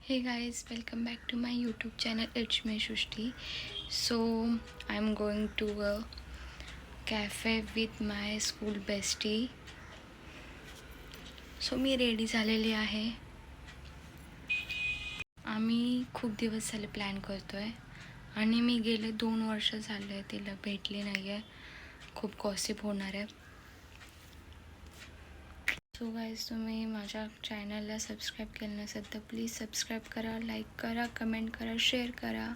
Hey guys, welcome back to my YouTube channel. It's me Shushti. So I'm going to a cafe with my school bestie. So me ready झालेली आहे. आम्ही खूप दिवस झाले plan करतोय आणि मी गेले 2 वर्ष झाले तिला भेटली नाही आहे. खूप गॉसिप होणार आहे. सो गाईज, तुम्ही माझ्या चॅनलला सबस्क्राईब केलं नसेल तर प्लीज सबस्क्राईब करा, लाईक करा, कमेंट करा, शेअर करा.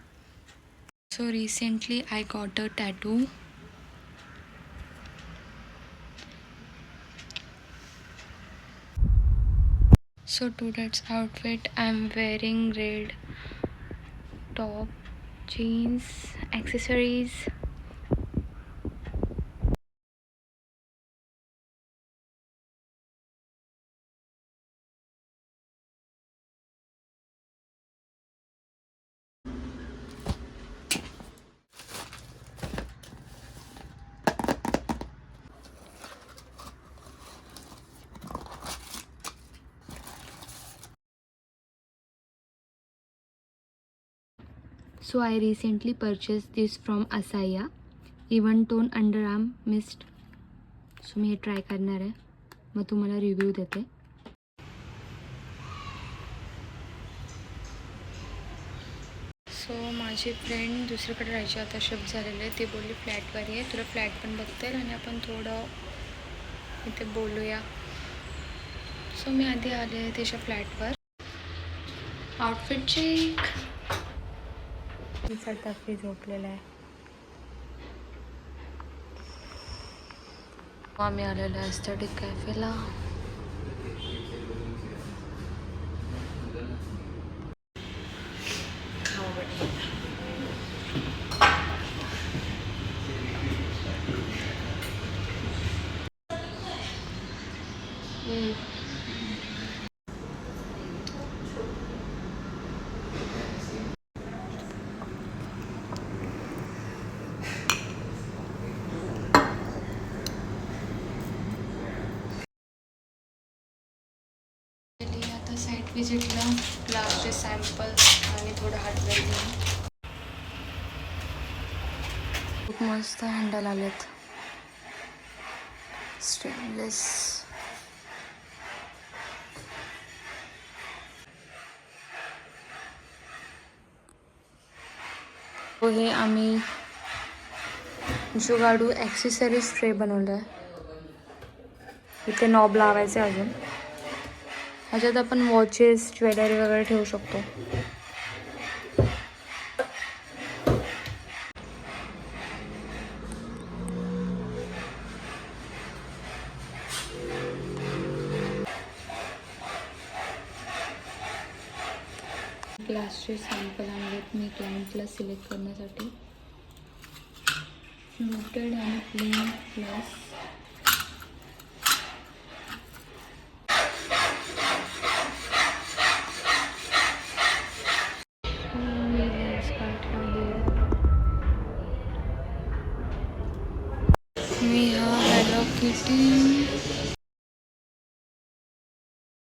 So recently I got a tattoo. So today's outfit, I'm wearing red top, jeans, accessories. So I recently purchased this from Asaya, even tone underarm mist. So me hey try करणार आहे, मग तुम्हाला review देते. सो माझी friend दुसरीकडे राहायची, आता shift झालेले आहे. ती बोलली फ्लॅटवर ये, तुला फ्लॅट पण बघता येईल आणि आपण थोडं इथे बोलूया. सो मी आधी आले तिच्या फ्लॅटवर. Outfit check. तिचा टफी झोपलेला आहे. आम्ही आलेलो आहे एस्थेटिक कॅफेला. आता साईट विजिटला ग्लासचे सॅम्पल आणि थोडं हार्डवेअर घेऊन. खूप मस्त हँडल आलेत, स्टेनलेस. हे आम्ही जुगाडू ॲक्सेसरीज ट्रे बनवलं आहे. इथे नॉब लावायचे अजून. ह्याच्यात आपण वॉचेस, ज्वेलरी वगैरे ठेवू शकतो. ग्लासचे सॅम्पल आणलेत मी क्लायंटला सिलेक्ट करण्यासाठी. फ्लुटेड आणि प्लेन ग्लास.